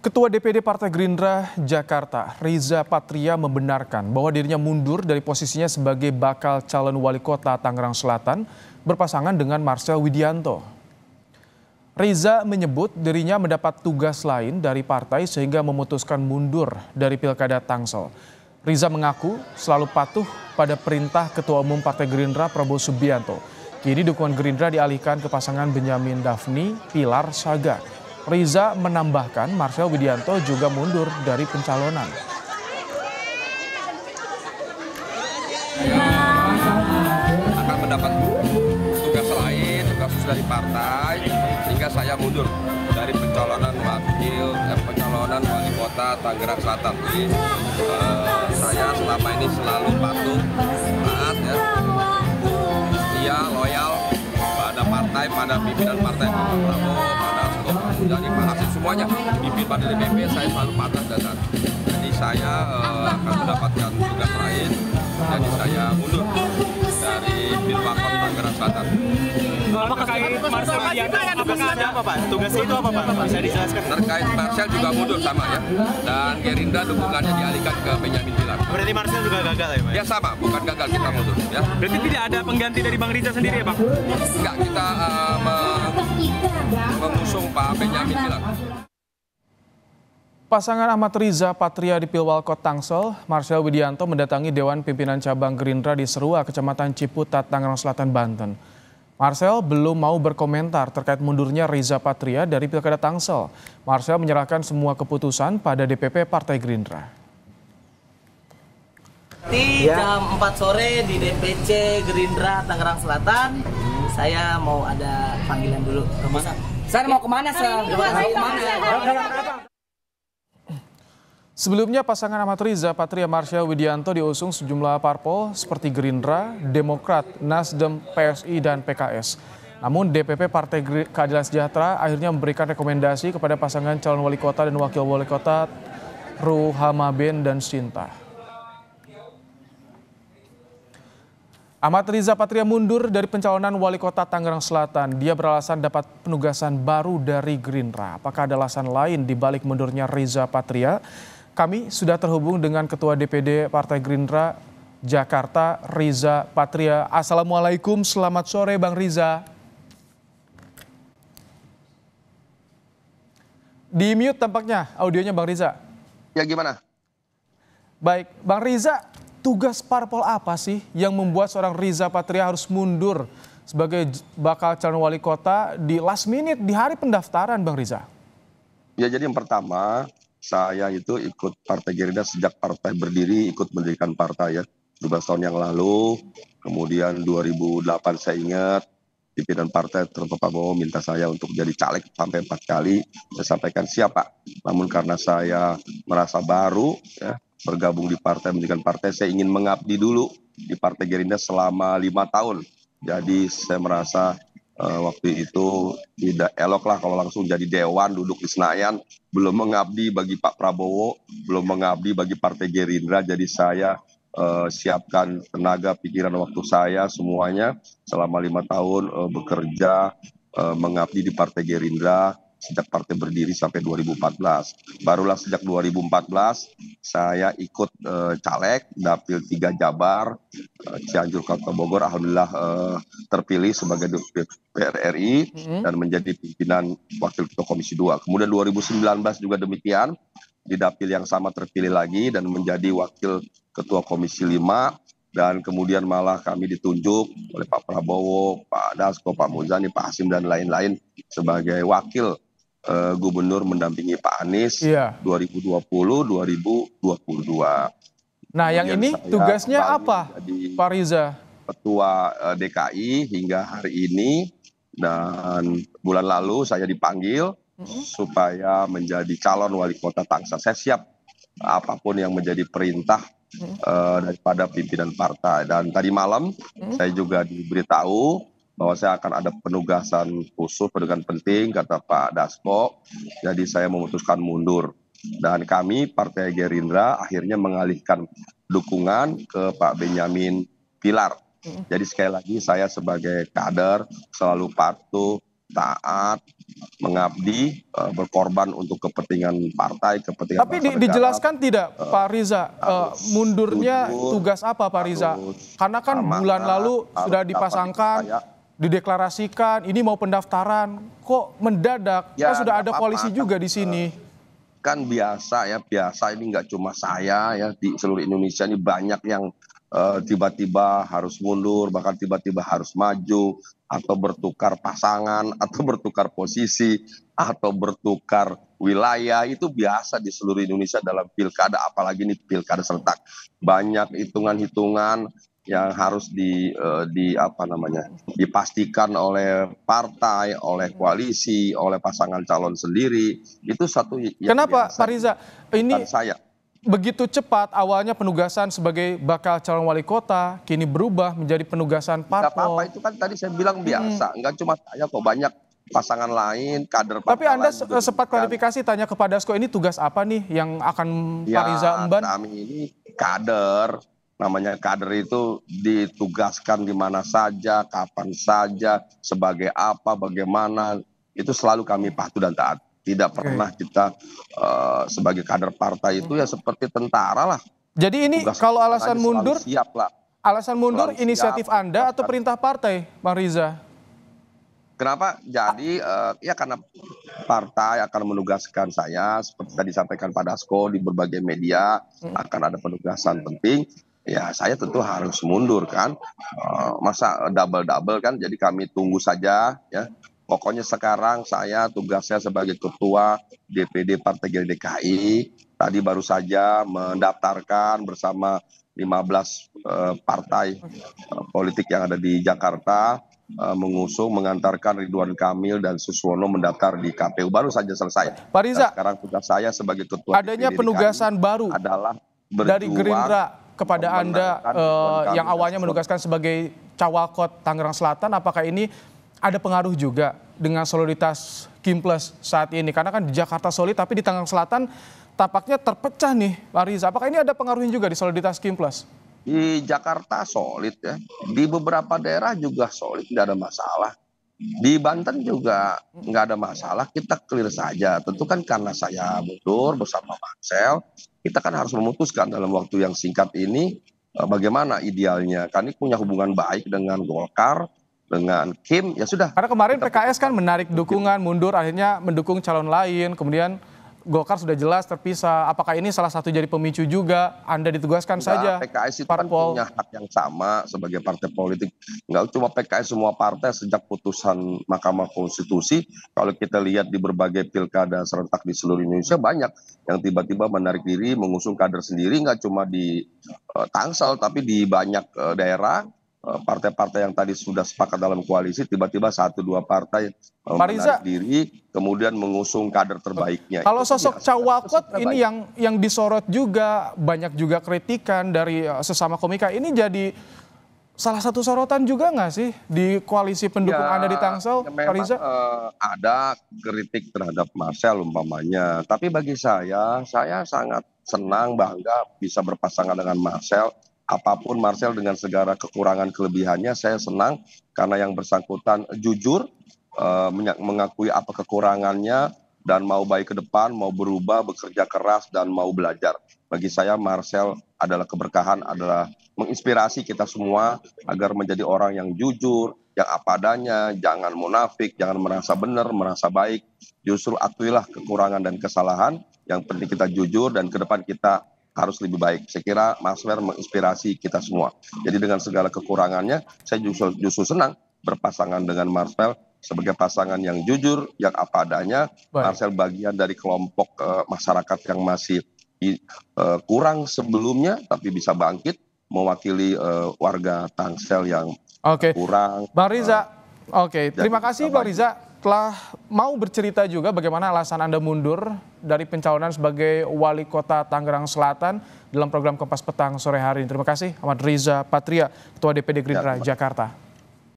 Ketua DPD Partai Gerindra Jakarta, Riza Patria membenarkan bahwa dirinya mundur dari posisinya sebagai bakal calon wali kota Tangerang Selatan berpasangan dengan Marcel Widianto. Riza menyebut dirinya mendapat tugas lain dari partai sehingga memutuskan mundur dari Pilkada Tangsel. Riza mengaku selalu patuh pada perintah Ketua Umum Partai Gerindra Prabowo Subianto. Kini dukungan Gerindra dialihkan ke pasangan Benyamin Daphni Pilar Saga. Riza menambahkan Marcel Widianto juga mundur dari pencalonan. Akan mendapat tugas lain, tugas khusus dari partai, sehingga saya mundur dari pencalonan wali kota Tangerang Selatan. Jadi saya selama ini selalu patuh, taat, ya, setia, loyal pada partai, pada pimpinan partai Pak Prabowo, pada dari Pak Hasim, semuanya pimpin pada DPP saya selalu patuh dan taat. Jadi saya akan mendapatkan tugas lain, jadi saya mundur dari Pilwakot Tangerang Selatan. Apakah terkait Marcel Widianto, apakah ada apa Pak? Tugasnya itu apa Pak? Bisa dijelaskan? Terkait Marcel juga mundur sama ya, dan Gerindra dukungannya dialihkan ke Benyamin Pilar. Berarti Marcel juga gagal ya Pak? Ya sama, bukan gagal, kita mundur ya. Berarti tidak ada pengganti dari Bang Riza sendiri ya Bang? Enggak, kita mengusung Pak Benyamin Pilar. Pasangan Ahmad Riza Patria di Pilwalkot Tangsel, Marcel Widianto mendatangi Dewan Pimpinan Cabang Gerindra di Serua, Kecamatan Ciputat, Tangerang Selatan, Banten. Marcel belum mau berkomentar terkait mundurnya Riza Patria dari Pilkada Tangsel. Marcel menyerahkan semua keputusan pada DPP Partai Gerindra. Jam 4 sore di DPC Gerindra Tangerang Selatan, saya mau ada panggilan dulu. Kemana? Saya mau kemana, Sebelumnya pasangan Ahmad Riza Patria Marcel Widianto diusung sejumlah parpol seperti Gerindra, Demokrat, Nasdem, PSI, dan PKS. Namun DPP Partai Keadilan Sejahtera akhirnya memberikan rekomendasi kepada pasangan calon wali kota dan wakil wali kota Ruhama Ben dan Sinta. Ahmad Riza Patria mundur dari pencalonan wali kota Tangerang Selatan. Dia beralasan dapat penugasan baru dari Gerindra. Apakah ada alasan lain di balik mundurnya Riza Patria? Kami sudah terhubung dengan Ketua DPD Partai Gerindra Jakarta, Riza Patria. Assalamualaikum, selamat sore Bang Riza. Di mute tampaknya audionya Bang Riza. Ya gimana? Baik, Bang Riza, tugas parpol apa sih yang membuat seorang Riza Patria harus mundur sebagai bakal calon wali kota di last minute di hari pendaftaran Bang Riza? Ya, jadi yang pertama, saya itu ikut Partai Gerindra sejak partai berdiri, ikut mendirikan partai ya, 12 tahun yang lalu. Kemudian 2008 saya ingat, pimpinan partai terutama Pak Prabowo minta saya untuk jadi caleg sampai 4 kali. Saya sampaikan siap Pak, namun karena saya merasa baru ya, bergabung di partai, mendirikan partai, saya ingin mengabdi dulu di Partai Gerindra selama 5 tahun. Jadi saya merasa waktu itu tidak elok lah kalau langsung jadi dewan duduk di Senayan, belum mengabdi bagi Pak Prabowo, belum mengabdi bagi Partai Gerindra. Jadi saya siapkan tenaga, pikiran, waktu saya semuanya selama 5 tahun bekerja mengabdi di Partai Gerindra sejak partai berdiri sampai 2014. Barulah sejak 2014 saya ikut caleg dapil 3 Jabar, Cianjur, Kota Bogor. Alhamdulillah terpilih sebagai DPR RI dan menjadi pimpinan wakil ketua Komisi 2. Kemudian 2019 juga demikian, di dapil yang sama terpilih lagi dan menjadi wakil ketua Komisi 5. Dan kemudian malah kami ditunjuk oleh Pak Prabowo, Pak Dasko, Pak Muzani, Pak Hasim, dan lain-lain sebagai wakil gubernur mendampingi Pak Anies 2020-2022. Nah, yang ini tugasnya apa, Pak Riza? Ketua DKI hingga hari ini, dan bulan lalu saya dipanggil supaya menjadi calon wali kota Tangsel. Saya siap apapun yang menjadi perintah daripada pimpinan partai. Dan tadi malam saya juga diberitahu bahwa saya akan ada penugasan khusus, penugasan penting, kata Pak Dasko. Jadi saya memutuskan mundur. Dan kami Partai Gerindra akhirnya mengalihkan dukungan ke Pak Benyamin Pilar. Jadi sekali lagi saya sebagai kader selalu patuh, taat, mengabdi, berkorban untuk kepentingan partai, kepentingan Tapi bangsa negara. dijelaskan tidak Pak Riza, mundurnya jujur, tugas apa Pak Riza? Karena kan bulan amanah, lalu harus sudah dapat dipasangkan, dipercaya. dideklarasikan, ini mau pendaftaran, kok mendadak? Ya, Kan sudah ada nggak koalisi apa-apa, juga di sini. Kan biasa ya, biasa ini nggak cuma saya ya, di seluruh Indonesia ini banyak yang tiba-tiba harus mundur, bahkan tiba-tiba harus maju, atau bertukar pasangan, atau bertukar posisi, atau bertukar wilayah. Itu biasa di seluruh Indonesia dalam pilkada, apalagi ini pilkada serentak. Banyak hitungan-hitungan yang harus dipastikan oleh partai, oleh koalisi, oleh pasangan calon sendiri. Itu satu yang Kenapa biasa. Pak Riza? Ini Bukan saya. begitu cepat, awalnya penugasan sebagai bakal calon wali kota, kini berubah menjadi penugasan Nggak apa-apa, parpol. itu kan tadi saya bilang biasa. Nggak cuma saya kok, banyak pasangan lain, kader Tapi partai Anda lain juga sempat demikian. klarifikasi, tanya ke Pak Dasko, ini tugas apa nih yang akan Pak Riza emban? Kami ini kader, namanya kader itu ditugaskan di mana saja, kapan saja, sebagai apa, bagaimana, itu selalu kami patuh dan taat. Tidak pernah kita sebagai kader partai itu ya seperti tentara lah. Jadi ini Tugas kalau aja alasan selalu mundur, siap lah. Selalu inisiatif siap. Anda atau perintah partai, Pak Riza? Kenapa? Jadi ya karena partai akan menugaskan saya, seperti tadi disampaikan Pak Dasko di berbagai media, akan ada penugasan penting. Ya saya tentu harus mundur kan, masa double-double kan, jadi kami tunggu saja ya. Pokoknya sekarang saya tugasnya sebagai Ketua DPD Partai Gerindra DKI, tadi baru saja mendaftarkan bersama 15 partai politik yang ada di Jakarta, mengusung, mengantarkan Ridwan Kamil dan Suswono mendaftar di KPU, baru saja selesai. Pak Riza, Dan sekarang tugas saya sebagai Ketua adanya DPD penugasan DKI baru adalah dari berjuang Gerindra kepada Anda memenangkan Ridwan Kamil yang dan awalnya Suswono. menugaskan sebagai Cawalkot Tangerang Selatan, apakah ini ada pengaruh juga dengan soliditas Kimples saat ini? Karena kan di Jakarta solid, tapi di Tangerang Selatan tampaknya terpecah nih, Pak Riza. Apakah ini ada pengaruhnya juga di soliditas Kimples? Di Jakarta solid ya, di beberapa daerah juga solid, tidak ada masalah. Di Banten juga nggak ada masalah, kita clear saja. Tentu kan karena saya mundur bersama Marcel, kita kan harus memutuskan dalam waktu yang singkat ini bagaimana idealnya. Kami punya hubungan baik dengan Golkar, dengan Kim, ya sudah. Karena kemarin PKS kan menarik dukungan, mundur, akhirnya mendukung calon lain, kemudian Golkar sudah jelas terpisah. Apakah ini salah satu jadi pemicu juga Anda ditugaskan saja? PKS itu kan parpol punya hak yang sama sebagai partai politik. Nggak cuma PKS, semua partai sejak putusan Mahkamah Konstitusi, kalau kita lihat di berbagai pilkada serentak di seluruh Indonesia, banyak yang tiba-tiba menarik diri, mengusung kader sendiri, nggak cuma di Tangsel, tapi di banyak daerah. Partai-partai yang tadi sudah sepakat dalam koalisi, tiba-tiba 1-2 partai menarik diri, kemudian mengusung kader terbaiknya. Kalau Itu sosok biasa. Cawalkot Itu ini baik. yang disorot juga, banyak juga kritikan dari sesama komika. Ini jadi salah satu sorotan juga nggak sih di koalisi pendukung Anda di Tangsel, ya Pak Riza? ada kritik terhadap Marcel umpamanya. Tapi bagi saya sangat senang, bangga bisa berpasangan dengan Marcel. Apapun Marcel dengan segala kekurangan kelebihannya, saya senang karena yang bersangkutan jujur, mengakui apa kekurangannya, dan mau baik ke depan, mau berubah, bekerja keras, dan mau belajar. Bagi saya Marcel adalah keberkahan, adalah menginspirasi kita semua agar menjadi orang yang jujur, yang apa adanya, jangan munafik, jangan merasa benar, merasa baik. Justru akuilah kekurangan dan kesalahan, yang penting kita jujur, dan ke depan kita harus lebih baik. Saya kira Marcel menginspirasi kita semua. Jadi dengan segala kekurangannya, saya justru senang berpasangan dengan Marcel sebagai pasangan yang jujur, yang apa adanya. Marcel bagian dari kelompok masyarakat yang masih kurang sebelumnya, tapi bisa bangkit mewakili warga Tangsel yang kurang. Bang Riza, terima kasih Bang Riza telah mau bercerita juga bagaimana alasan Anda mundur dari pencalonan sebagai Wali Kota Tangerang Selatan dalam program Kompas Petang sore hari ini. Terima kasih Ahmad Riza Patria, Ketua DPD Gerindra Jakarta.